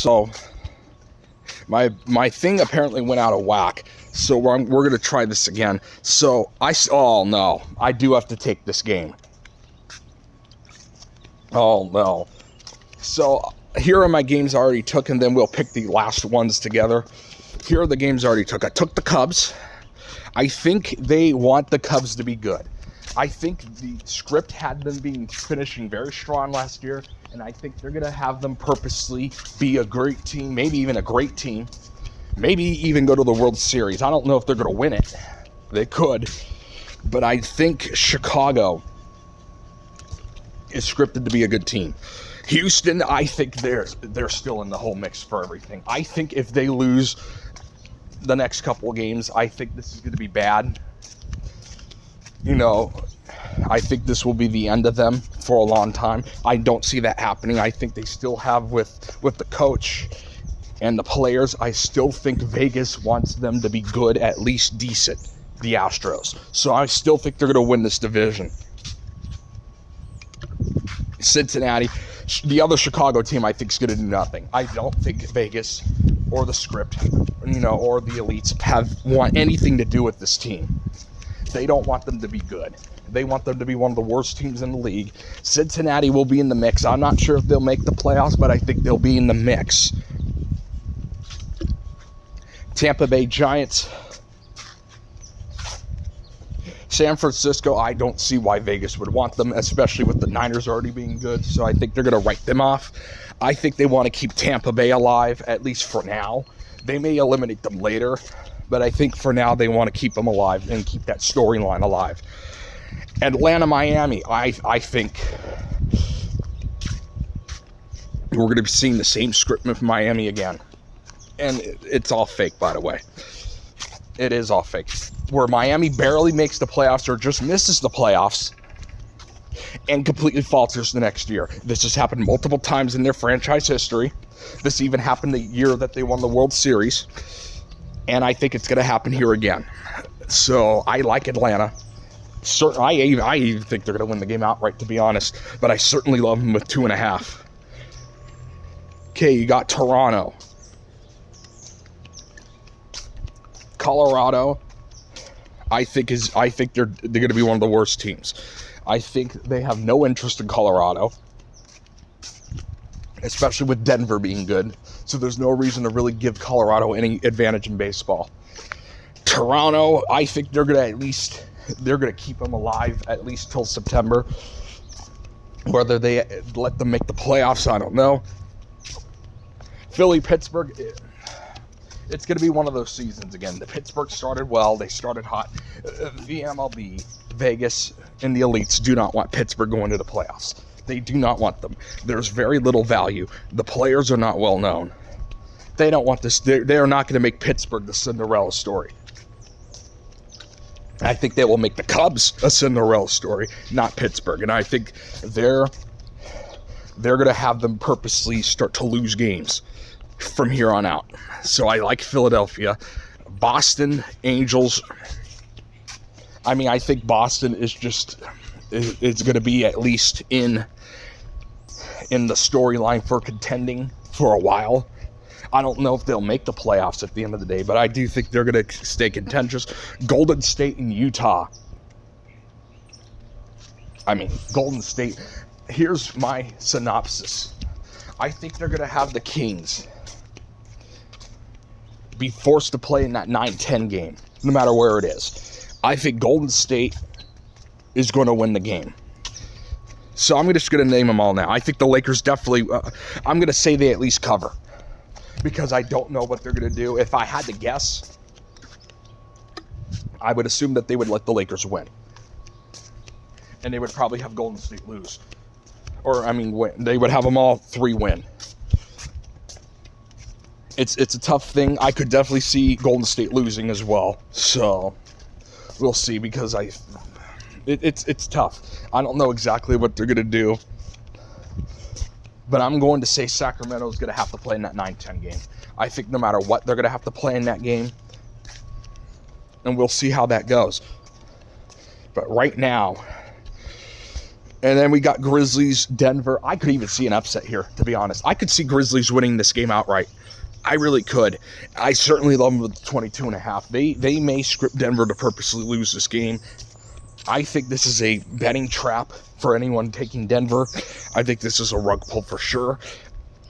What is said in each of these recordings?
So my thing apparently went out of whack. So we're going to try this again. So oh no, I do have to take this game. Oh no. So here are my games I already took, and then we'll pick the last ones together. Here are the games I already took. I took the Cubs. I think they want the Cubs to be good. I think the script had them finishing very strong last year, and I think they're going to have them purposely be a great team, maybe even a great team, maybe even go to the World Series. I don't know if they're going to win it. They could. But I think Chicago is scripted to be a good team. Houston, I think they're still in the whole mix for everything. I think if they lose the next couple of games, I think this is going to be bad. You know, I think this will be the end of them for a long time. I don't see that happening. I think they still have with the coach and the players, I still think Vegas wants them to be good, at least decent, the Astros. So I still think they're going to win this division. Cincinnati, the other Chicago team, I think is going to do nothing. I don't think Vegas or the script, or the elites want anything to do with this team. They don't want them to be good. They want them to be one of the worst teams in the league. Cincinnati will be in the mix. I'm not sure if they'll make the playoffs, but I think they'll be in the mix. Tampa Bay Giants. San Francisco, I don't see why Vegas would want them, especially with the Niners already being good. So I think they're going to write them off. I think they want to keep Tampa Bay alive, at least for now. They may eliminate them later, but I think for now they want to keep them alive and keep that storyline alive. Atlanta, Miami, I think we're going to be seeing the same script with Miami again. And it's all fake, by the way. It is all fake. Where Miami barely makes the playoffs or just misses the playoffs and completely falters the next year. This has happened multiple times in their franchise history. This even happened the year that they won the World Series. And I think it's going to happen here again. So I like Atlanta. I even think they're going to win the game outright, to be honest. But I certainly love them with 2.5. Okay, you got Toronto. Colorado, I think they're going to be one of the worst teams. I think they have no interest in Colorado, especially with Denver being good. So there's no reason to really give Colorado any advantage in baseball. Toronto, I think they're going to keep them alive at least till September. Whether they let them make the playoffs, I don't know. Philly, Pittsburgh, it's going to be one of those seasons again. The Pittsburgh started well. They started hot. The MLB, Vegas, and the elites do not want Pittsburgh going to the playoffs. They do not want them. There's very little value. The players are not well known. They don't want this. They are not going to make Pittsburgh the Cinderella story. I think they will make the Cubs a Cinderella story, not Pittsburgh. And I think they're going to have them purposely start to lose games from here on out. So I like Philadelphia. Boston, Angels. I mean, I think Boston is going to be at least in the storyline for contending for a while. I don't know if they'll make the playoffs at the end of the day, but I do think they're going to stay contentious. Golden State and Utah. I mean, Golden State. Here's my synopsis. I think they're going to have the Kings be forced to play in that 9-10 game, no matter where it is. I think Golden State is going to win the game. So I'm just going to name them all now. I think the Lakers definitely, I'm going to say they at least cover, because I don't know what they're going to do. If I had to guess, I would assume that they would let the Lakers win. And they would probably have Golden State lose. Or, win. They would have them all 3 win. It's a tough thing. I could definitely see Golden State losing as well. So, we'll see, because it's tough. I don't know exactly what they're going to do. But I'm going to say Sacramento's going to have to play in that 9-10 game. I think no matter what, they're going to have to play in that game. And we'll see how that goes. But right now, And then we got Grizzlies, Denver. I could even see an upset here, to be honest. I could see Grizzlies winning this game outright. I really could. I certainly love them with 22.5. They may script Denver to purposely lose this game. I think this is a betting trap for anyone taking Denver. I think this is a rug pull for sure.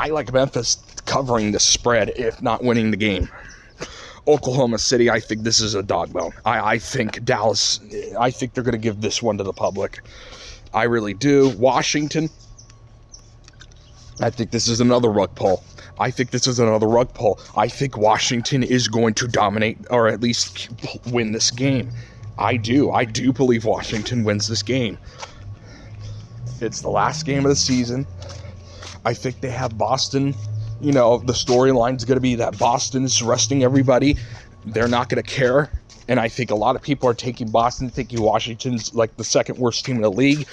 I like Memphis covering the spread, if not winning the game. Oklahoma City, I think this is a dog bone. I think Dallas, I think they're going to give this one to the public. I really do. Washington, I think this is another rug pull. I think Washington is going to dominate, or at least win this game. I do believe Washington wins this game. It's the last game of the season. I think they have Boston. You know, the storyline's going to be that Boston's resting everybody. They're not going to care. And I think a lot of people are taking Boston, thinking Washington's like the second worst team in the league.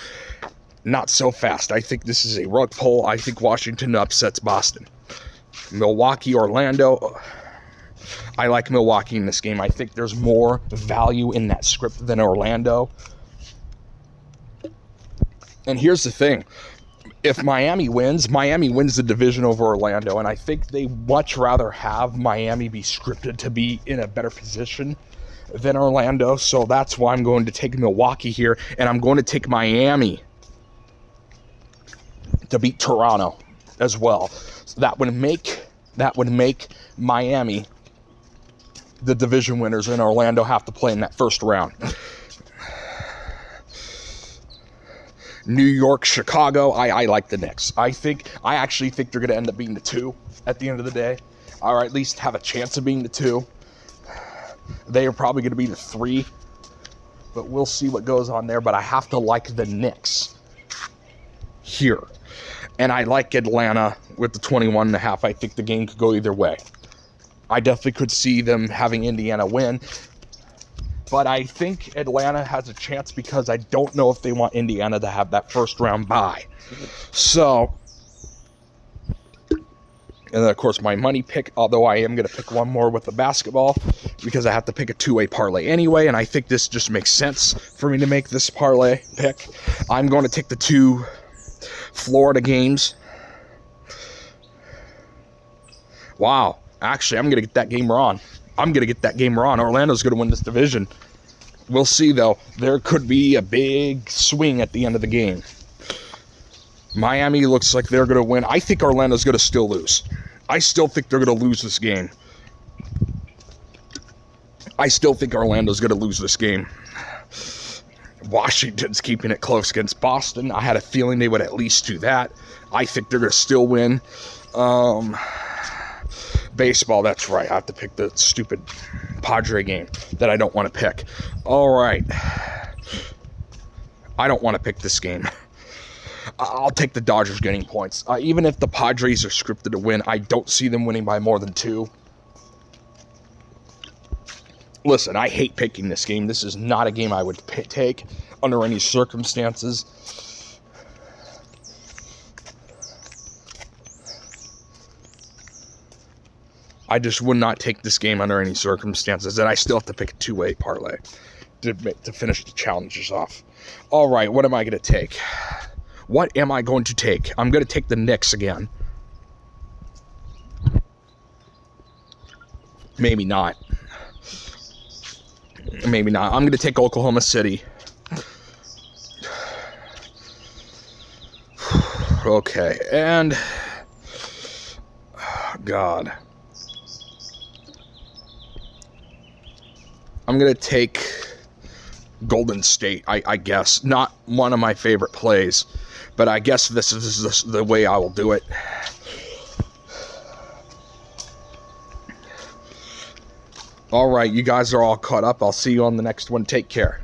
Not so fast. I think this is a rug pull. I think Washington upsets Boston. Milwaukee, Orlando. I like Milwaukee in this game. I think there's more value in that script than Orlando. And here's the thing. If Miami wins the division over Orlando. And I think they much rather have Miami be scripted to be in a better position than Orlando. So that's why I'm going to take Milwaukee here. And I'm going to take Miami to beat Toronto as well. So that would make Miami the division winners, and Orlando have to play in that first round. New York, Chicago, I like the Knicks. I actually think they're going to end up being the 2 at the end of the day, or at least have a chance of being the 2. They are probably going to be the 3, but we'll see what goes on there. But I have to like the Knicks here. And I like Atlanta with the 21.5. I think the game could go either way. I definitely could see them having Indiana win. But I think Atlanta has a chance because I don't know if they want Indiana to have that first round bye. So, and then of course my money pick, although I am going to pick one more with the basketball because I have to pick a two-way parlay anyway. And I think this just makes sense for me to make this parlay pick. I'm going to take the 2 Florida games. Wow. Actually, I'm going to get that game wrong. Orlando's going to win this division. We'll see, though. There could be a big swing at the end of the game. Miami looks like they're going to win. I think Orlando's going to still lose. I still think they're going to lose this game. Washington's keeping it close against Boston. I had a feeling they would at least do that. I think they're going to still win. Baseball, that's right. I have to pick the stupid Padre game that I don't want to pick. All right. I don't want to pick this game. I'll take the Dodgers getting points. Even if the Padres are scripted to win, I don't see them winning by more than 2. Listen, I hate picking this game. This is not a game I would take under any circumstances. I just would not take this game under any circumstances, and I still have to pick a two-way parlay to finish the challenges off. All right, what am I going to take? I'm going to take the Knicks again. Maybe not. I'm going to take Oklahoma City. Okay, and God. I'm going to take Golden State, I guess. Not one of my favorite plays, but I guess this is the way I will do it. All right, you guys are all caught up. I'll see you on the next one. Take care.